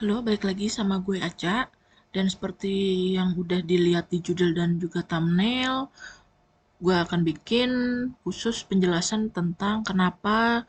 Halo, balik lagi sama gue Aca. Dan seperti yang udah dilihat di judul dan juga thumbnail, gue akan bikin khusus penjelasan tentang kenapa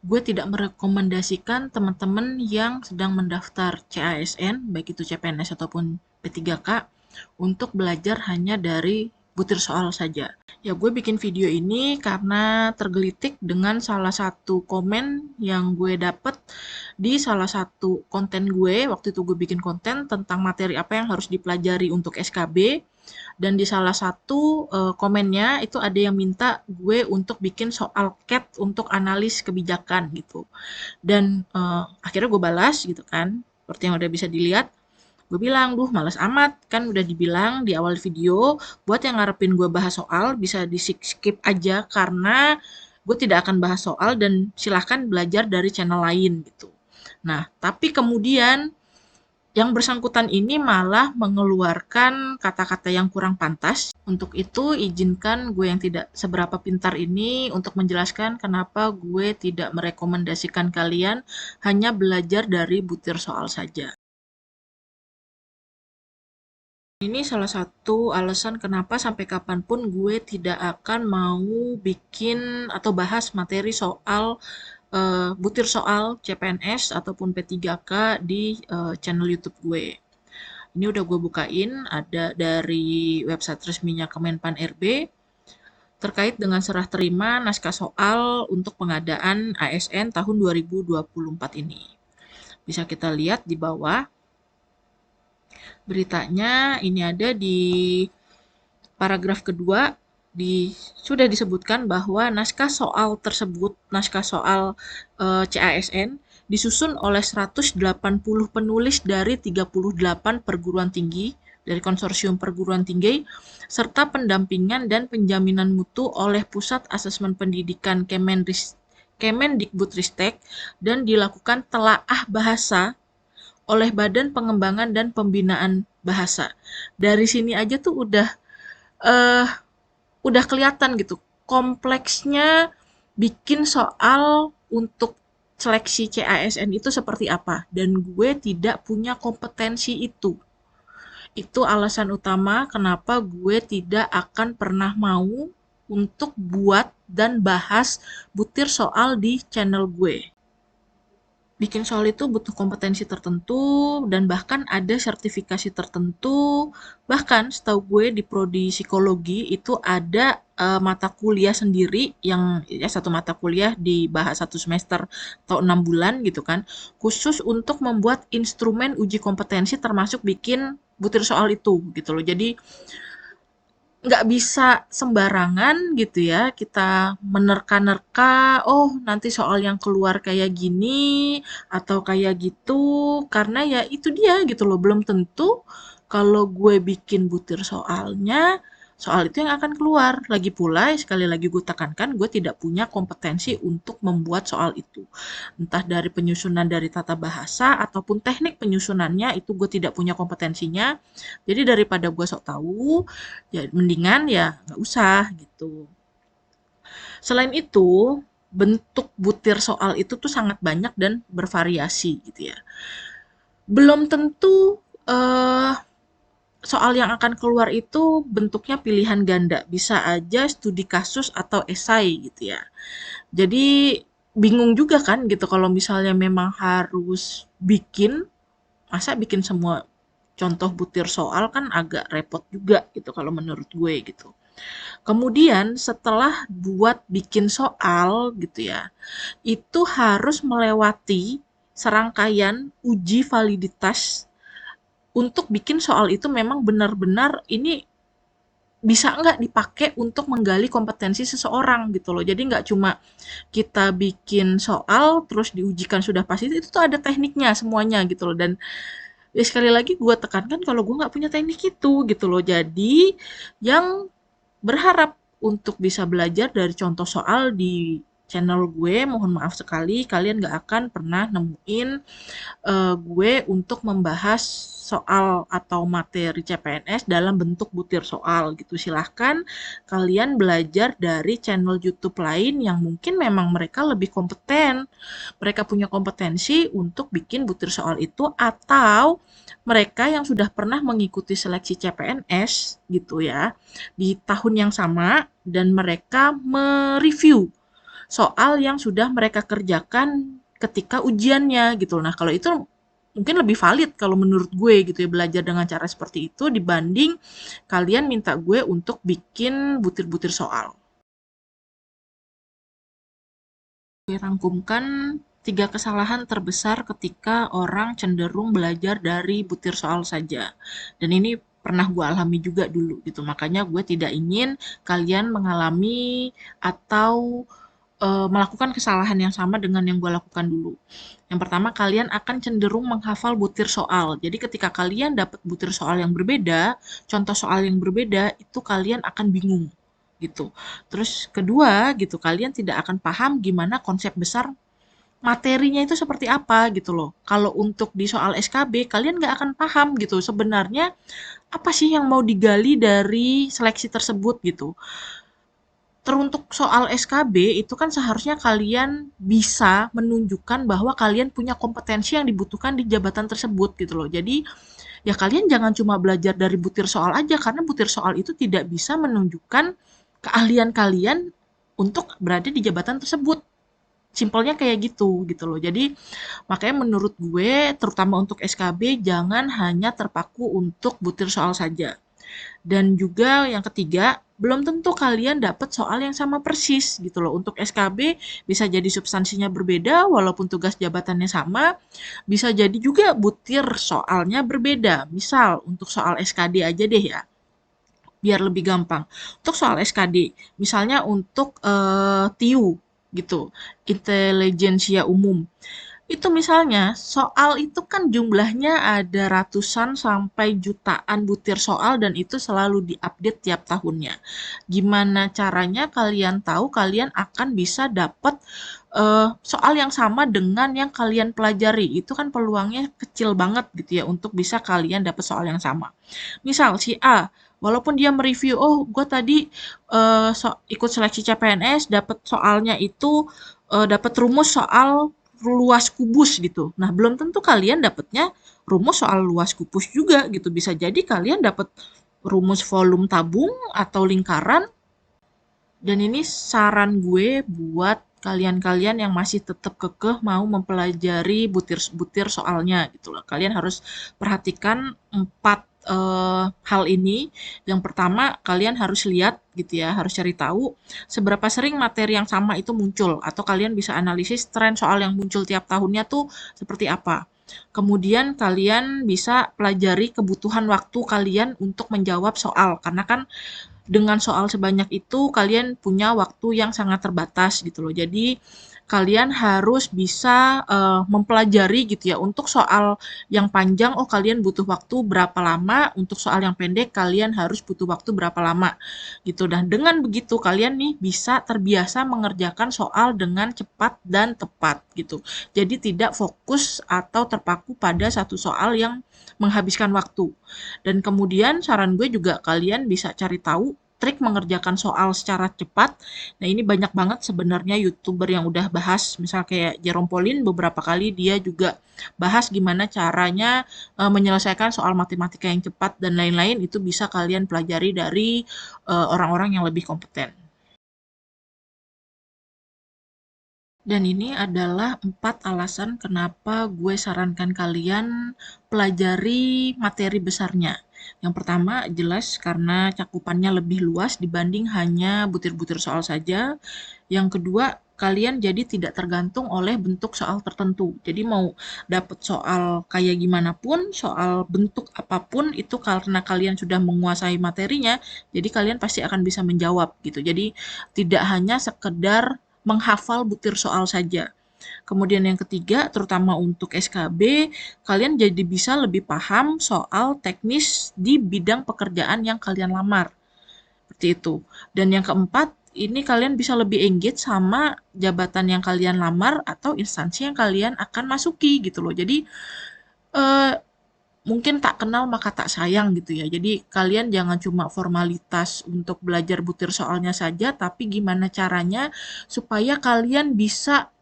gue tidak merekomendasikan teman-teman yang sedang mendaftar CASN, baik itu CPNS ataupun P3K, untuk belajar hanya dari butir soal saja. Ya, gue bikin video ini karena tergelitik dengan salah satu komen yang gue dapet di salah satu konten gue. Waktu itu gue bikin konten tentang materi apa yang harus dipelajari untuk SKB. Dan di salah satu komennya itu ada yang minta gue untuk bikin soal CAT untuk analis kebijakan gitu. Dan akhirnya gue balas gitu kan. Seperti yang udah bisa dilihat, gue bilang, duh males amat, kan udah dibilang di awal video, buat yang ngarepin gue bahas soal, bisa di skip aja karena gue tidak akan bahas soal dan silahkan belajar dari channel lain gitu. Nah, tapi kemudian yang bersangkutan ini malah mengeluarkan kata-kata yang kurang pantas. Untuk itu, izinkan gue yang tidak seberapa pintar ini untuk menjelaskan kenapa gue tidak merekomendasikan kalian hanya belajar dari butir soal saja. Ini salah satu alasan kenapa sampai kapanpun gue tidak akan mau bikin atau bahas materi soal butir soal CPNS ataupun P3K di channel YouTube gue. Ini udah gue bukain, ada dari website resminya Kemenpan RB terkait dengan serah terima naskah soal untuk pengadaan ASN tahun 2024 ini. Bisa kita lihat di bawah beritanya, ini ada di paragraf kedua sudah disebutkan bahwa naskah soal tersebut, naskah soal CASN, disusun oleh 180 penulis dari 38 perguruan tinggi dari konsorsium perguruan tinggi, serta pendampingan dan penjaminan mutu oleh Pusat Asesmen Pendidikan Kemendikbudristek, dan dilakukan telaah bahasa oleh Badan Pengembangan dan Pembinaan Bahasa. Dari sini aja tuh eh, udah kelihatan gitu kompleksnya bikin soal untuk seleksi CASN itu seperti apa, dan gue tidak punya kompetensi itu. Itu alasan utama kenapa gue tidak akan pernah mau untuk buat dan bahas butir soal di channel gue. Bikin soal itu butuh kompetensi tertentu dan bahkan ada sertifikasi tertentu. Bahkan setahu gue di prodi psikologi itu ada mata kuliah sendiri yang ya satu mata kuliah dibahas satu semester atau 6 bulan gitu kan, khusus untuk membuat instrumen uji kompetensi termasuk bikin butir soal itu gitu loh. Jadi nggak bisa sembarangan gitu ya kita menerka-nerka, oh nanti soal yang keluar kayak gini atau kayak gitu, karena ya itu dia gitu loh, belum tentu kalau gue bikin butir soalnya, soal itu yang akan keluar. Lagi pula, sekali lagi gue tekankan, gue tidak punya kompetensi untuk membuat soal itu. Entah dari penyusunan dari tata bahasa ataupun teknik penyusunannya, itu gue tidak punya kompetensinya. Jadi daripada gue sok tahu, ya mendingan ya nggak usah gitu. Selain itu, bentuk butir soal itu tuh sangat banyak dan bervariasi gitu ya. Belum tentu eh, soal yang akan keluar itu bentuknya pilihan ganda. Bisa aja studi kasus atau esai gitu ya. Jadi bingung juga kan gitu kalau misalnya memang harus bikin, masa bikin semua contoh butir soal kan agak repot juga gitu kalau menurut gue gitu. Kemudian setelah buat bikin soal gitu ya, itu harus melewati serangkaian uji validitas untuk bikin soal itu memang benar-benar ini bisa nggak dipakai untuk menggali kompetensi seseorang gitu loh. Jadi nggak cuma kita bikin soal terus diujikan sudah pasti, itu tuh ada tekniknya semuanya gitu loh. Dan ya sekali lagi gue tekankan kalau gue nggak punya teknik itu gitu loh. Jadi yang berharap untuk bisa belajar dari contoh soal di channel gue, mohon maaf sekali kalian gak akan pernah nemuin gue untuk membahas soal atau materi CPNS dalam bentuk butir soal gitu. Silahkan kalian belajar dari channel YouTube lain yang mungkin memang mereka lebih kompeten. Mereka punya kompetensi untuk bikin butir soal itu, atau mereka yang sudah pernah mengikuti seleksi CPNS gitu ya di tahun yang sama dan mereka mereview soal yang sudah mereka kerjakan ketika ujiannya gitu. Nah, kalau itu mungkin lebih valid kalau menurut gue gitu ya, belajar dengan cara seperti itu dibanding kalian minta gue untuk bikin butir-butir soal. Gue rangkumkan 3 kesalahan terbesar ketika orang cenderung belajar dari butir soal saja. Dan ini pernah gue alami juga dulu gitu. Makanya gue tidak ingin kalian mengalami atau melakukan kesalahan yang sama dengan yang gue lakukan dulu. Yang pertama, kalian akan cenderung menghafal butir soal. Jadi ketika kalian dapat butir soal yang berbeda, contoh soal yang berbeda, itu kalian akan bingung gitu. Terus kedua gitu, kalian tidak akan paham gimana konsep besar materinya itu seperti apa gitu loh. Kalau untuk di soal SKB, kalian nggak akan paham gitu. Sebenarnya apa sih yang mau digali dari seleksi tersebut gitu. Teruntuk soal SKB itu kan seharusnya kalian bisa menunjukkan bahwa kalian punya kompetensi yang dibutuhkan di jabatan tersebut gitu loh. Jadi ya kalian jangan cuma belajar dari butir soal aja, karena butir soal itu tidak bisa menunjukkan keahlian kalian untuk berada di jabatan tersebut. Simpelnya kayak gitu loh. Jadi makanya menurut gue terutama untuk SKB jangan hanya terpaku untuk butir soal saja. Dan juga yang ketiga, belum tentu kalian dapat soal yang sama persis gitu loh. Untuk SKB bisa jadi substansinya berbeda walaupun tugas jabatannya sama, bisa jadi juga butir soalnya berbeda. Misal untuk soal SKD aja deh ya, biar lebih gampang. Untuk soal SKD, misalnya untuk TIU gitu, intelijensia umum. Itu misalnya, soal itu kan jumlahnya ada ratusan sampai jutaan butir soal dan itu selalu diupdate tiap tahunnya. Gimana caranya kalian tahu kalian akan bisa dapat soal yang sama dengan yang kalian pelajari? Itu kan peluangnya kecil banget gitu ya untuk bisa kalian dapat soal yang sama. Misal si A, walaupun dia mereview, oh gue tadi ikut seleksi CPNS, dapat soalnya itu dapat rumus soal luas kubus gitu. Nah, belum tentu kalian dapatnya rumus soal luas kubus juga gitu. Bisa jadi kalian dapat rumus volume tabung atau lingkaran. Dan ini saran gue buat kalian-kalian yang masih tetap kekeh mau mempelajari butir-butir soalnya gitu loh. Kalian harus perhatikan 4 hal ini. Yang pertama, kalian harus lihat gitu ya, harus cari tahu seberapa sering materi yang sama itu muncul, atau kalian bisa analisis tren soal yang muncul tiap tahunnya tuh seperti apa. Kemudian kalian bisa pelajari kebutuhan waktu kalian untuk menjawab soal, karena kan dengan soal sebanyak itu kalian punya waktu yang sangat terbatas gitu loh. Jadi kalian harus bisa mempelajari gitu ya. Untuk soal yang panjang, oh kalian butuh waktu berapa lama, untuk soal yang pendek kalian harus butuh waktu berapa lama gitu. Dan dengan begitu kalian nih bisa terbiasa mengerjakan soal dengan cepat dan tepat gitu. Jadi tidak fokus atau terpaku pada satu soal yang menghabiskan waktu. Dan kemudian saran gue juga kalian bisa cari tahu trik mengerjakan soal secara cepat. Nah, ini banyak banget sebenarnya YouTuber yang udah bahas, misal kayak Jerome Pauline beberapa kali dia juga bahas gimana caranya menyelesaikan soal matematika yang cepat dan lain-lain. Itu bisa kalian pelajari dari orang-orang yang lebih kompeten. Dan ini adalah 4 alasan kenapa gue sarankan kalian pelajari materi besarnya. Yang pertama jelas karena cakupannya lebih luas dibanding hanya butir-butir soal saja. Yang kedua, kalian jadi tidak tergantung oleh bentuk soal tertentu. Jadi mau dapet soal kayak gimana pun, soal bentuk apapun itu karena kalian sudah menguasai materinya, jadi kalian pasti akan bisa menjawab gitu. Jadi tidak hanya sekedar menghafal butir soal saja. Kemudian yang ketiga, terutama untuk SKB, kalian jadi bisa lebih paham soal teknis di bidang pekerjaan yang kalian lamar. Seperti itu. Dan yang keempat, ini kalian bisa lebih engage sama jabatan yang kalian lamar atau instansi yang kalian akan masuki gitu loh. Jadi eh, mungkin tak kenal maka tak sayang gitu ya. Jadi kalian jangan cuma formalitas untuk belajar butir soalnya saja, tapi gimana caranya supaya kalian bisa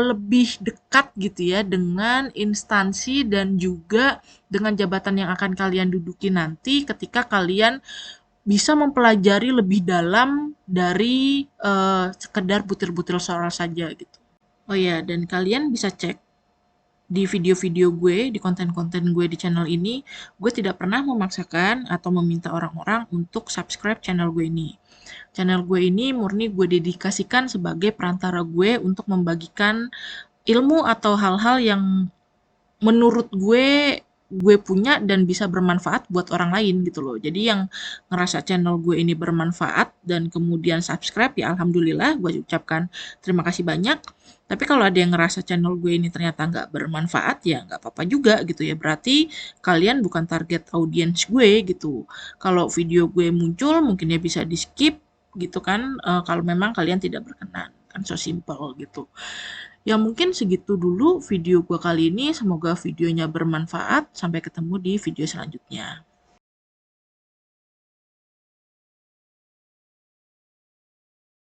lebih dekat gitu ya dengan instansi dan juga dengan jabatan yang akan kalian duduki nanti ketika kalian bisa mempelajari lebih dalam dari sekedar butir-butir soal saja gitu. Oh ya, dan kalian bisa cek di video-video gue, di konten-konten gue di channel ini, gue tidak pernah memaksakan atau meminta orang-orang untuk subscribe channel gue ini. Channel gue ini murni gue dedikasikan sebagai perantara gue untuk membagikan ilmu atau hal-hal yang menurut gue punya dan bisa bermanfaat buat orang lain gitu loh. Jadi yang ngerasa channel gue ini bermanfaat dan kemudian subscribe, ya alhamdulillah gue ucapkan terima kasih banyak. Tapi kalau ada yang ngerasa channel gue ini ternyata nggak bermanfaat, ya nggak apa-apa juga gitu ya. Berarti kalian bukan target audiens gue gitu. Kalau video gue muncul mungkin ya bisa di skip gitu kan, kalau memang kalian tidak berkenan. Kan so simple gitu. Ya mungkin segitu dulu video gue kali ini, semoga videonya bermanfaat. Sampai ketemu di video selanjutnya.